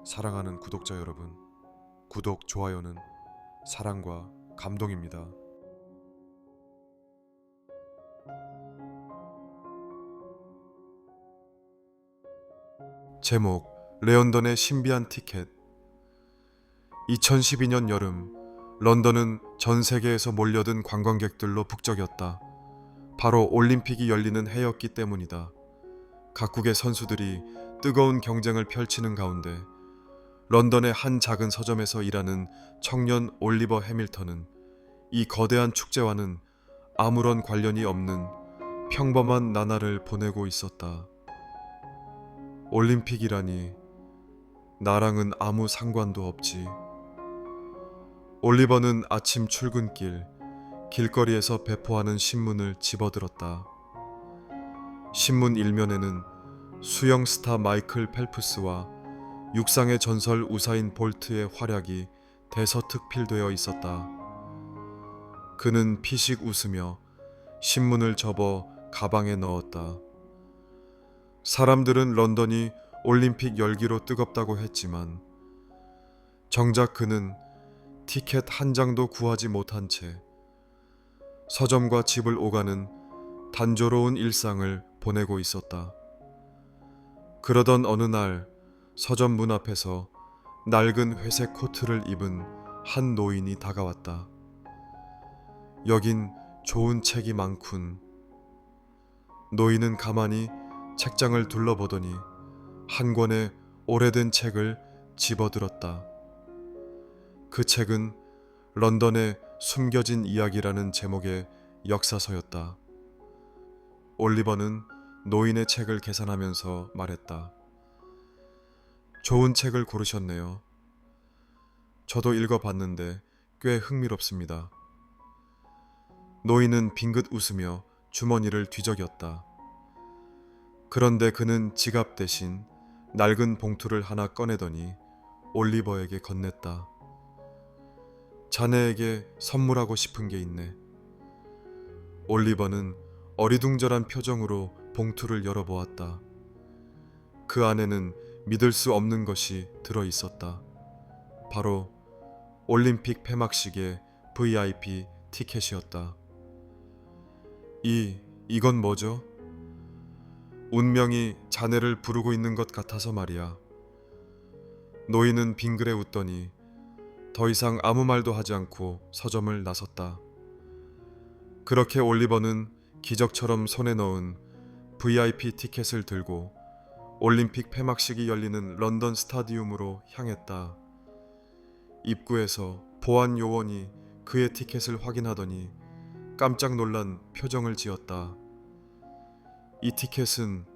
사랑하는 구독자 여러분, 구독, 좋아요는 사랑과 감동입니다. 제목, 레언던의 신비한 티켓. 2012년 여름, 런던은 전 세계에서 몰려든 관광객들로 북적였다. 바로 올림픽이 열리는 해였기 때문이다. 각국의 선수들이 뜨거운 경쟁을 펼치는 가운데 런던의 한 작은 서점에서 일하는 청년 올리버 해밀턴은 이 거대한 축제와는 아무런 관련이 없는 평범한 나날을 보내고 있었다. 올림픽이라니 나랑은 아무 상관도 없지. 올리버는 아침 출근길, 길거리에서 배포하는 신문을 집어들었다. 신문 일면에는 수영 스타 마이클 펠프스와 육상의 전설 우사인 볼트의 활약이 대서특필되어 있었다. 그는 피식 웃으며 신문을 접어 가방에 넣었다. 사람들은 런던이 올림픽 열기로 뜨겁다고 했지만 정작 그는 티켓 한 장도 구하지 못한 채 서점과 집을 오가는 단조로운 일상을 보내고 있었다. 그러던 어느 날 서점 문 앞에서 낡은 회색 코트를 입은 한 노인이 다가왔다. 여긴 좋은 책이 많군. 노인은 가만히 책장을 둘러보더니 한 권의 오래된 책을 집어들었다. 그 책은 런던의 숨겨진 이야기라는 제목의 역사서였다. 올리버는 노인의 책을 계산하면서 말했다. 좋은 책을 고르셨네요. 저도 읽어봤는데 꽤 흥미롭습니다. 노인은 빙긋 웃으며 주머니를 뒤적였다. 그런데 그는 지갑 대신 낡은 봉투를 하나 꺼내더니 올리버에게 건넸다. 자네에게 선물하고 싶은 게 있네. 올리버는 어리둥절한 표정으로 봉투를 열어보았다. 그 안에는 믿을 수 없는 것이 들어 있었다. 바로 올림픽 폐막식의 VIP 티켓이었다. 이건 뭐죠? 운명이 자네를 부르고 있는 것 같아서 말이야. 노인은 빙그레 웃더니 더 이상 아무 말도 하지 않고 서점을 나섰다. 그렇게 올리버는 기적처럼 손에 넣은 VIP 티켓을 들고 올림픽 폐막식이 열리는 런던 스타디움으로 향했다. 입구에서 보안 요원이 그의 티켓을 확인하더니 깜짝 놀란 표정을 지었다. 이 티켓은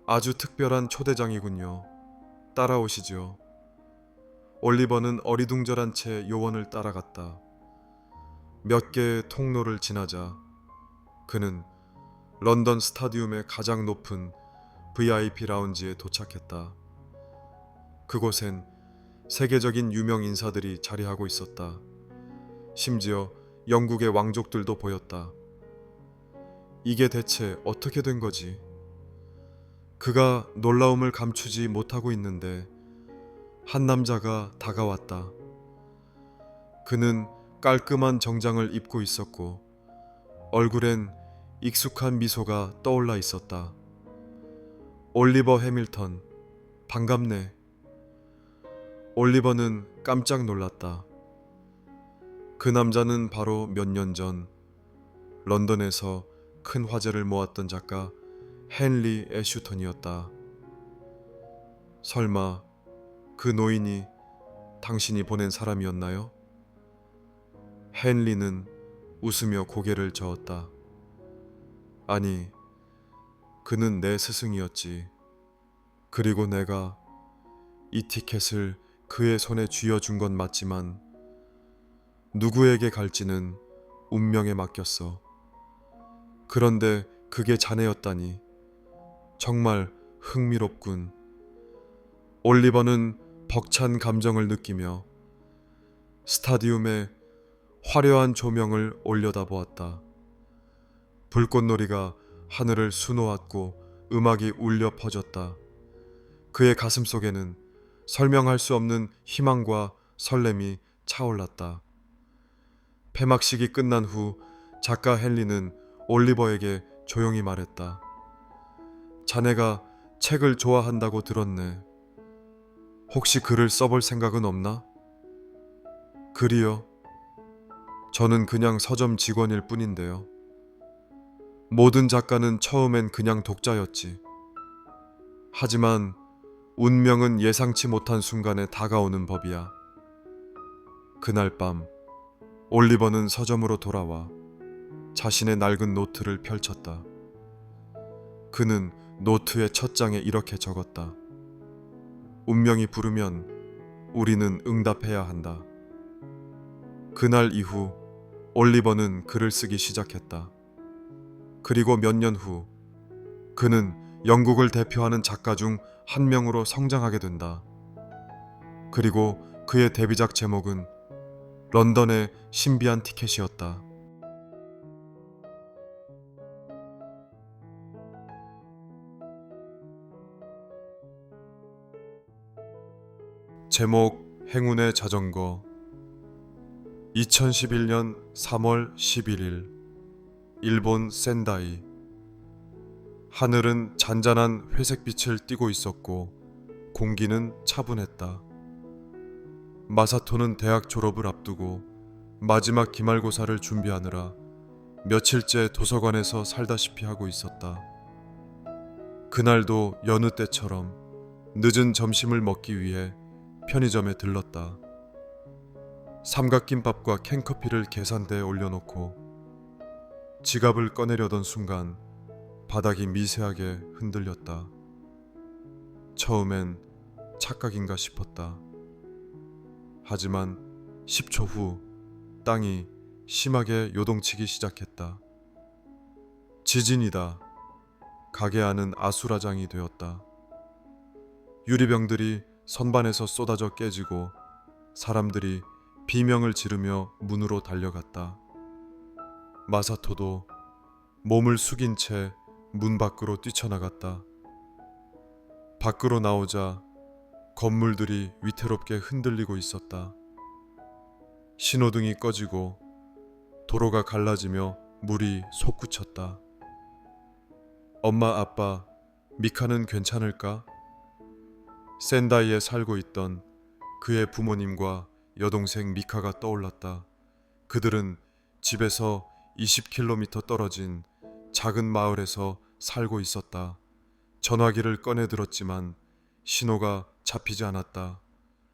아주 특별한 초대장이군요. 따라오시죠. 올리버는 어리둥절한 채 요원을 따라갔다. 몇 개의 통로를 지나자 그는 런던 스타디움의 가장 높은 VIP 라운지에 도착했다. 그곳엔 세계적인 유명 인사들이 자리하고 있었다. 심지어 영국의 왕족들도 보였다. 이게 대체 어떻게 된 거지? 그가 놀라움을 감추지 못하고 있는데 한 남자가 다가왔다. 그는 깔끔한 정장을 입고 있었고 얼굴엔 익숙한 미소가 떠올라 있었다. 올리버 해밀턴, 반갑네. 올리버는 깜짝 놀랐다. 그 남자는 바로 몇 년 전 런던에서 큰 화제를 모았던 작가 헨리 애슈턴이었다. 설마 그 노인이 당신이 보낸 사람이었나요? 헨리는 웃으며 고개를 저었다. 아니, 그는 내 스승이었지. 그리고 내가 이 티켓을 그의 손에 쥐어준 건 맞지만 누구에게 갈지는 운명에 맡겼어. 그런데 그게 자네였다니 정말 흥미롭군. 올리버는 벅찬 감정을 느끼며 스타디움에 화려한 조명을 올려다보았다. 불꽃놀이가 하늘을 수놓았고 음악이 울려 퍼졌다. 그의 가슴 속에는 설명할 수 없는 희망과 설렘이 차올랐다. 폐막식이 끝난 후 작가 헨리는 올리버에게 조용히 말했다. 자네가 책을 좋아한다고 들었네. 혹시 글을 써볼 생각은 없나? 글이요? 저는 그냥 서점 직원일 뿐인데요. 모든 작가는 처음엔 그냥 독자였지. 하지만 운명은 예상치 못한 순간에 다가오는 법이야. 그날 밤 올리버는 서점으로 돌아와 자신의 낡은 노트를 펼쳤다. 그는 노트의 첫 장에 이렇게 적었다. 운명이 부르면 우리는 응답해야 한다. 그날 이후 올리버는 글을 쓰기 시작했다. 그리고 몇 년 후 그는 영국을 대표하는 작가 중 한 명으로 성장하게 된다. 그리고 그의 데뷔작 제목은 런던의 신비한 티켓이었다. 제목 행운의 자전거. 2011년 3월 11일 일본 센다이. 하늘은 잔잔한 회색빛을 띠고 있었고 공기는 차분했다. 마사토는 대학 졸업을 앞두고 마지막 기말고사를 준비하느라 며칠째 도서관에서 살다시피 하고 있었다. 그날도 여느 때처럼 늦은 점심을 먹기 위해 편의점에 들렀다. 삼각김밥과 캔커피를 계산대에 올려놓고 지갑을 꺼내려던 순간 바닥이 미세하게 흔들렸다. 처음엔 착각인가 싶었다. 하지만 10초 후 땅이 심하게 요동치기 시작했다. 지진이다. 가게 안은 아수라장이 되었다. 유리병들이 선반에서 쏟아져 깨지고 사람들이 비명을 지르며 문으로 달려갔다. 마사토도 몸을 숙인 채 문 밖으로 뛰쳐나갔다. 밖으로 나오자 건물들이 위태롭게 흔들리고 있었다. 신호등이 꺼지고 도로가 갈라지며 물이 솟구쳤다. 엄마, 아빠, 미카는 괜찮을까? 센다이에 살고 있던 그의 부모님과 여동생 미카가 떠올랐다. 그들은 집에서 20km 떨어진 작은 마을에서 살고 있었다. 전화기를 꺼내 들었지만 신호가 잡히지 않았다.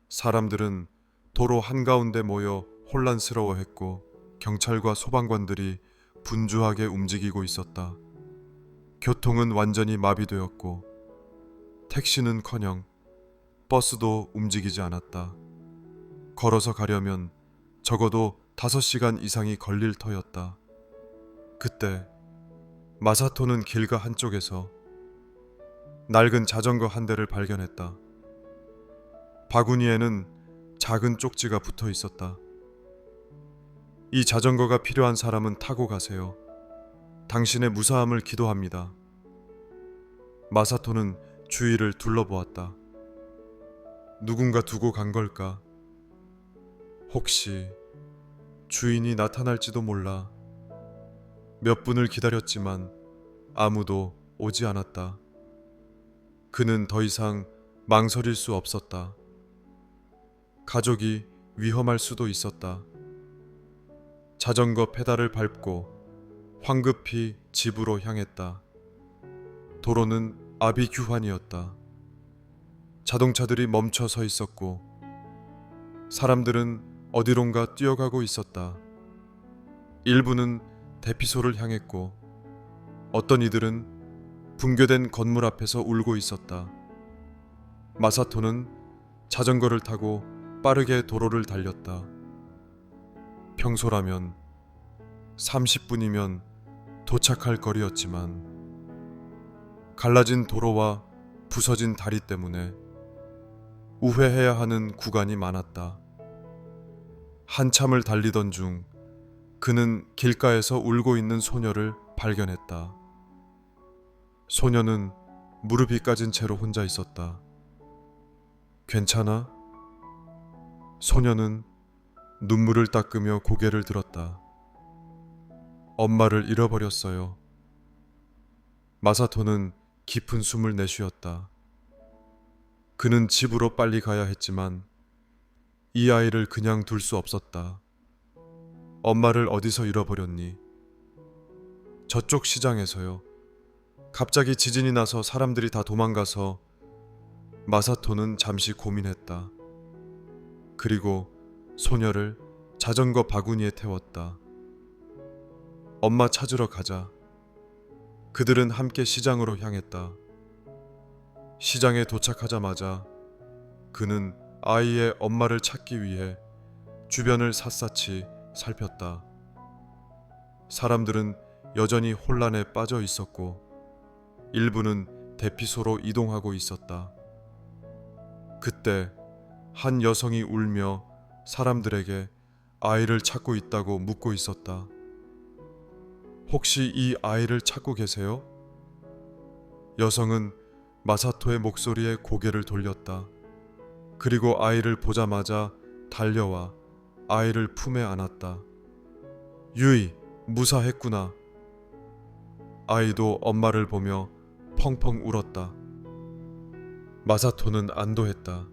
사람들은 도로 한가운데 모여 혼란스러워했고 경찰과 소방관들이 분주하게 움직이고 있었다. 교통은 완전히 마비되었고 택시는커녕 버스도 움직이지 않았다. 걸어서 가려면 적어도 5시간 이상이 걸릴 터였다. 그때 마사토는 길가 한쪽에서 낡은 자전거 한 대를 발견했다. 바구니에는 작은 쪽지가 붙어 있었다. 이 자전거가 필요한 사람은 타고 가세요. 당신의 무사함을 기도합니다. 마사토는 주위를 둘러보았다. 누군가 두고 간 걸까? 혹시 주인이 나타날지도 몰라. 몇 분을 기다렸지만 아무도 오지 않았다. 그는 더 이상 망설일 수 없었다. 가족이 위험할 수도 있었다. 자전거 페달을 밟고 황급히 집으로 향했다. 도로는 아비규환이었다. 자동차들이 멈춰 서 있었고 사람들은 어디론가 뛰어가고 있었다. 일부는 대피소를 향했고 어떤 이들은 붕괴된 건물 앞에서 울고 있었다. 마사토는 자전거를 타고 빠르게 도로를 달렸다. 평소라면 30분이면 도착할 거리였지만 갈라진 도로와 부서진 다리 때문에 우회해야 하는 구간이 많았다. 한참을 달리던 중 그는 길가에서 울고 있는 소녀를 발견했다. 소녀는 무릎이 까진 채로 혼자 있었다. 괜찮아? 소녀는 눈물을 닦으며 고개를 들었다. 엄마를 잃어버렸어요. 마사토는 깊은 숨을 내쉬었다. 그는 집으로 빨리 가야 했지만 이 아이를 그냥 둘 수 없었다. 엄마를 어디서 잃어버렸니? 저쪽 시장에서요. 갑자기 지진이 나서 사람들이 다 도망가서. 마사토는 잠시 고민했다. 그리고 소녀를 자전거 바구니에 태웠다. 엄마 찾으러 가자. 그들은 함께 시장으로 향했다. 시장에 도착하자마자 그는 아이의 엄마를 찾기 위해 주변을 샅샅이 살폈다. 사람들은 여전히 혼란에 빠져 있었고 일부는 대피소로 이동하고 있었다. 그때 한 여성이 울며 사람들에게 아이를 찾고 있다고 묻고 있었다. 혹시 이 아이를 찾고 계세요? 여성은 마사토의 목소리에 고개를 돌렸다. 그리고 아이를 보자마자 달려와 아이를 품에 안았다. 유이, 무사했구나. 아이도 엄마를 보며 펑펑 울었다. 마사토는 안도했다.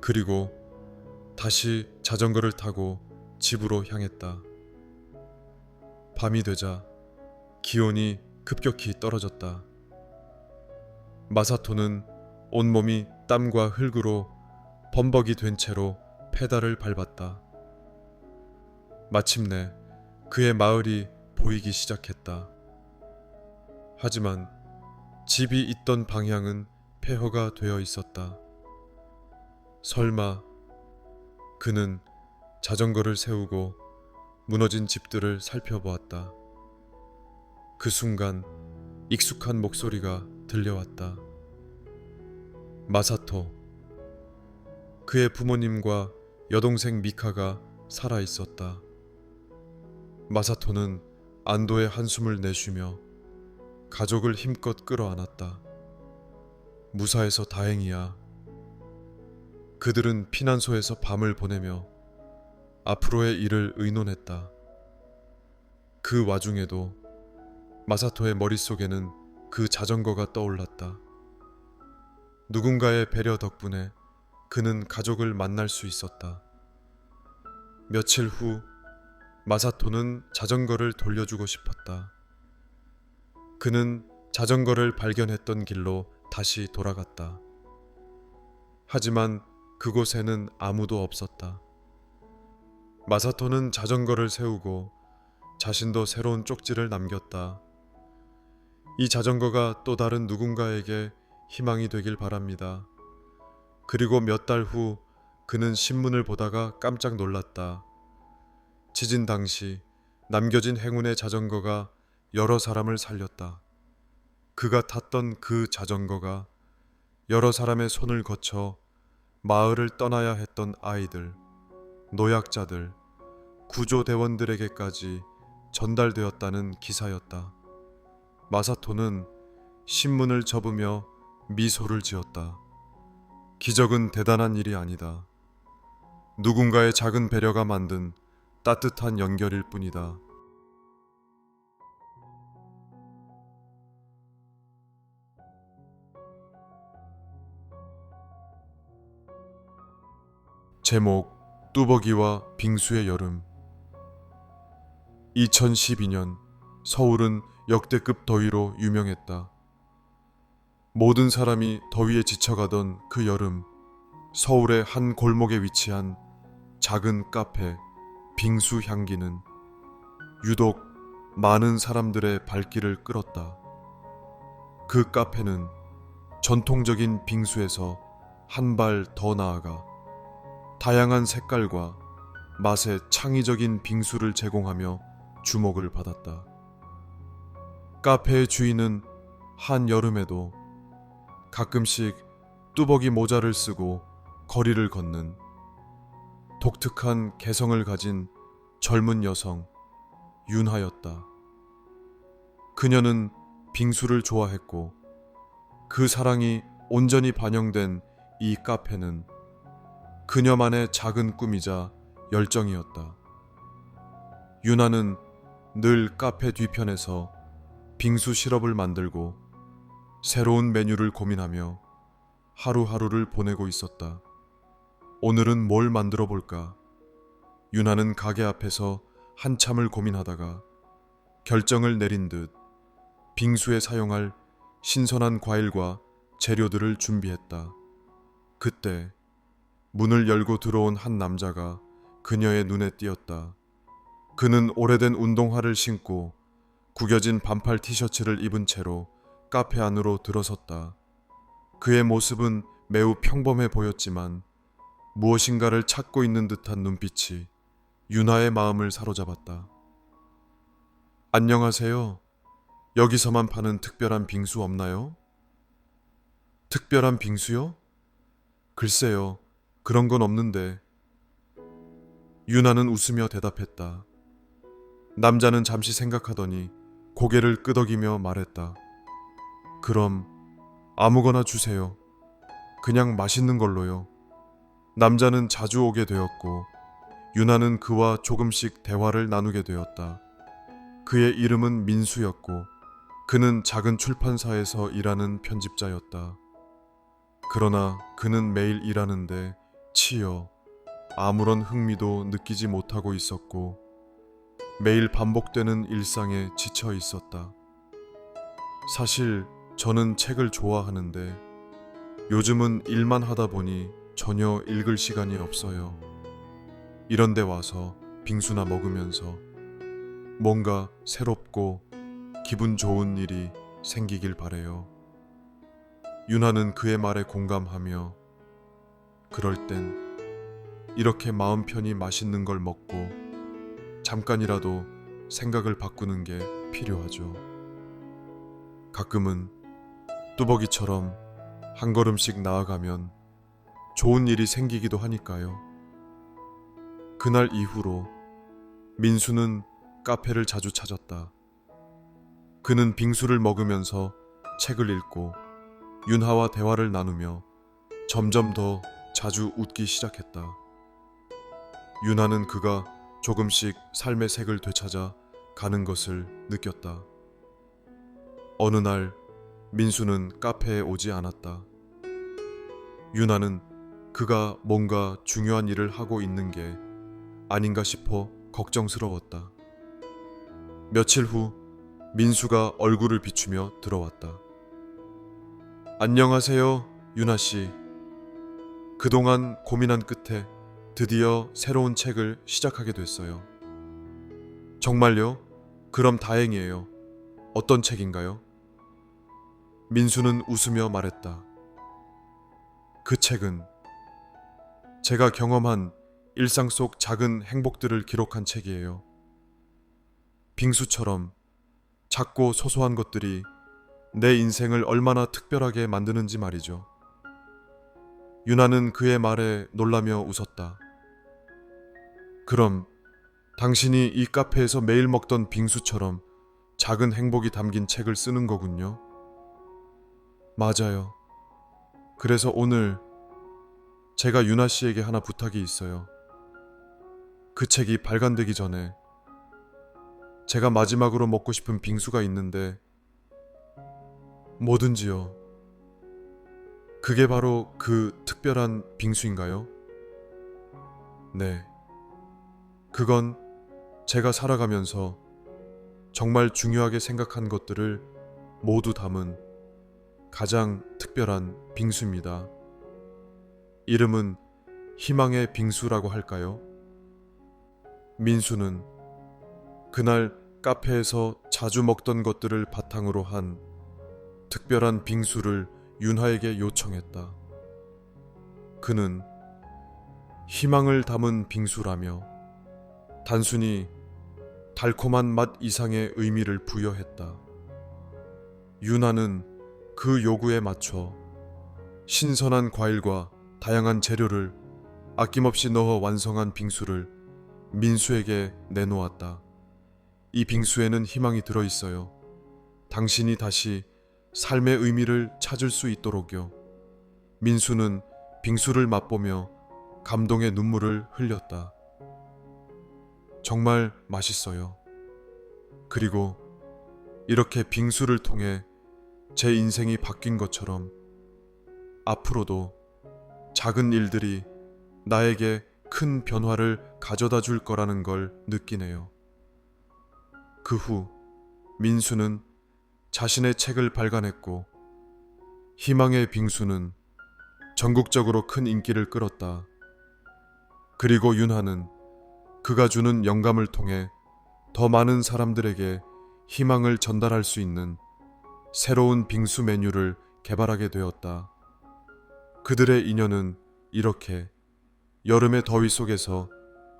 그리고 다시 자전거를 타고 집으로 향했다. 밤이 되자 기온이 급격히 떨어졌다. 마사토는 온몸이 땀과 흙으로 범벅이 된 채로 페달을 밟았다. 마침내 그의 마을이 보이기 시작했다. 하지만 집이 있던 방향은 폐허가 되어 있었다. 설마. 그는 자전거를 세우고 무너진 집들을 살펴보았다. 그 순간 익숙한 목소리가 들려왔다. 마사토. 그의 부모님과 여동생 미카가 살아 있었다. 마사토는 안도의 한숨을 내쉬며 가족을 힘껏 끌어안았다. 무사해서 다행이야. 그들은 피난소에서 밤을 보내며 앞으로의 일을 의논했다. 그 와중에도 마사토의 머릿속에는 그 자전거가 떠올랐다. 누군가의 배려 덕분에 그는 가족을 만날 수 있었다. 며칠 후 마사토는 자전거를 돌려주고 싶었다. 그는 자전거를 발견했던 길로 다시 돌아갔다. 하지만 그곳에는 아무도 없었다. 마사토는 자전거를 세우고 자신도 새로운 쪽지를 남겼다. 이 자전거가 또 다른 누군가에게 희망이 되길 바랍니다. 그리고 몇 달 후 그는 신문을 보다가 깜짝 놀랐다. 지진 당시 남겨진 행운의 자전거가 여러 사람을 살렸다. 그가 탔던 그 자전거가 여러 사람의 손을 거쳐 마을을 떠나야 했던 아이들, 노약자들, 구조대원들에게까지 전달되었다는 기사였다. 마사토는 신문을 접으며 미소를 지었다. 기적은 대단한 일이 아니다. 누군가의 작은 배려가 만든 따뜻한 연결일 뿐이다. 제목 뚜벅이와 빙수의 여름. 2012년 서울은 역대급 더위로 유명했다. 모든 사람이 더위에 지쳐가던 그 여름, 서울의 한 골목에 위치한 작은 카페 빙수 향기는 유독 많은 사람들의 발길을 끌었다. 그 카페는 전통적인 빙수에서 한 발 더 나아가 다양한 색깔과 맛의 창의적인 빙수를 제공하며 주목을 받았다. 카페의 주인은 한여름에도 가끔씩 뚜벅이 모자를 쓰고 거리를 걷는 독특한 개성을 가진 젊은 여성 윤하였다. 그녀는 빙수를 좋아했고 그 사랑이 온전히 반영된 이 카페는 그녀만의 작은 꿈이자 열정이었다. 유나는 늘 카페 뒤편에서 빙수 시럽을 만들고 새로운 메뉴를 고민하며 하루하루를 보내고 있었다. 오늘은 뭘 만들어 볼까? 유나는 가게 앞에서 한참을 고민하다가 결정을 내린 듯 빙수에 사용할 신선한 과일과 재료들을 준비했다. 그때 문을 열고 들어온 한 남자가 그녀의 눈에 띄었다. 그는 오래된 운동화를 신고 구겨진 반팔 티셔츠를 입은 채로 카페 안으로 들어섰다. 그의 모습은 매우 평범해 보였지만 무엇인가를 찾고 있는 듯한 눈빛이 유나의 마음을 사로잡았다. 안녕하세요. 여기서만 파는 특별한 빙수 없나요? 특별한 빙수요? 글쎄요. 그런 건 없는데. 유나는 웃으며 대답했다. 남자는 잠시 생각하더니 고개를 끄덕이며 말했다. 그럼 아무거나 주세요. 그냥 맛있는 걸로요. 남자는 자주 오게 되었고 유나는 그와 조금씩 대화를 나누게 되었다. 그의 이름은 민수였고 그는 작은 출판사에서 일하는 편집자였다. 그러나 그는 매일 일하는데 치여 아무런 흥미도 느끼지 못하고 있었고 매일 반복되는 일상에 지쳐 있었다. 사실 저는 책을 좋아하는데 요즘은 일만 하다 보니 전혀 읽을 시간이 없어요. 이런데 와서 빙수나 먹으면서 뭔가 새롭고 기분 좋은 일이 생기길 바래요. 유나는 그의 말에 공감하며 그럴 땐 이렇게 마음 편히 맛있는 걸 먹고 잠깐이라도 생각을 바꾸는 게 필요하죠. 가끔은 뚜벅이처럼 한 걸음씩 나아가면 좋은 일이 생기기도 하니까요. 그날 이후로 민수는 카페를 자주 찾았다. 그는 빙수를 먹으면서 책을 읽고 윤하와 대화를 나누며 점점 더 자주 웃기 시작했다. 윤하는 그가 조금씩 삶의 색을 되찾아 가는 것을 느꼈다. 어느 날 민수는 카페에 오지 않았다. 윤하는 그가 뭔가 중요한 일을 하고 있는 게 아닌가 싶어 걱정스러웠다. 며칠 후 민수가 얼굴을 비추며 들어왔다. 안녕하세요, 윤하 씨. 그동안 고민한 끝에 드디어 새로운 책을 시작하게 됐어요. 정말요? 그럼 다행이에요. 어떤 책인가요? 민수는 웃으며 말했다. 그 책은 제가 경험한 일상 속 작은 행복들을 기록한 책이에요. 빙수처럼 작고 소소한 것들이 내 인생을 얼마나 특별하게 만드는지 말이죠. 유나는 그의 말에 놀라며 웃었다. 그럼 당신이 이 카페에서 매일 먹던 빙수처럼 작은 행복이 담긴 책을 쓰는 거군요. 맞아요. 그래서 오늘 제가 유나 씨에게 하나 부탁이 있어요. 그 책이 발간되기 전에 제가 마지막으로 먹고 싶은 빙수가 있는데 뭐든지요. 그게 바로 그 특별한 빙수인가요? 네. 그건 제가 살아가면서 정말 중요하게 생각한 것들을 모두 담은 가장 특별한 빙수입니다. 이름은 희망의 빙수라고 할까요? 민수는 그날 카페에서 자주 먹던 것들을 바탕으로 한 특별한 빙수를 윤하에게 요청했다. 그는 희망을 담은 빙수라며 단순히 달콤한 맛 이상의 의미를 부여했다. 윤하는 그 요구에 맞춰 신선한 과일과 다양한 재료를 아낌없이 넣어 완성한 빙수를 민수에게 내놓았다. 이 빙수에는 희망이 들어있어요. 당신이 다시 삶의 의미를 찾을 수 있도록요. 민수는 빙수를 맛보며 감동의 눈물을 흘렸다. 정말 맛있어요. 그리고 이렇게 빙수를 통해 제 인생이 바뀐 것처럼 앞으로도 작은 일들이 나에게 큰 변화를 가져다 줄 거라는 걸 느끼네요. 그 후 민수는 자신의 책을 발간했고 희망의 빙수는 전국적으로 큰 인기를 끌었다. 그리고 윤하는 그가 주는 영감을 통해 더 많은 사람들에게 희망을 전달할 수 있는 새로운 빙수 메뉴를 개발하게 되었다. 그들의 인연은 이렇게 여름의 더위 속에서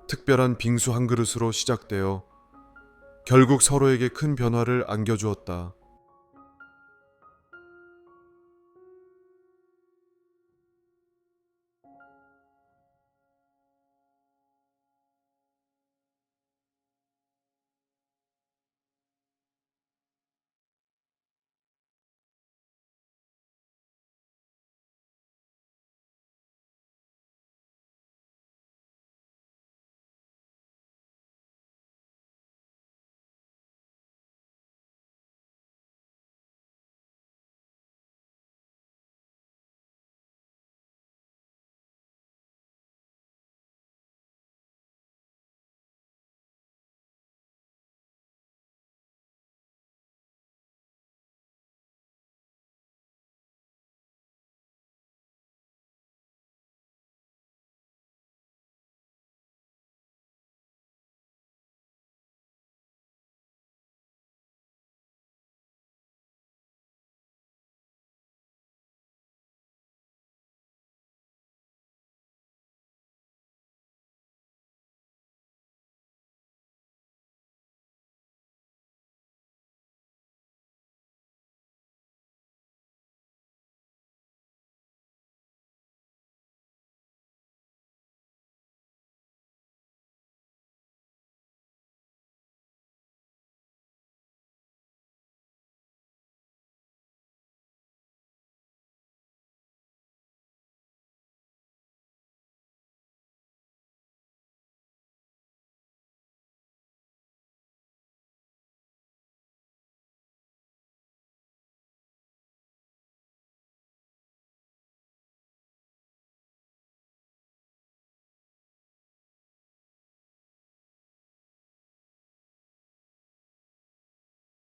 특별한 빙수 한 그릇으로 시작되어 결국 서로에게 큰 변화를 안겨주었다.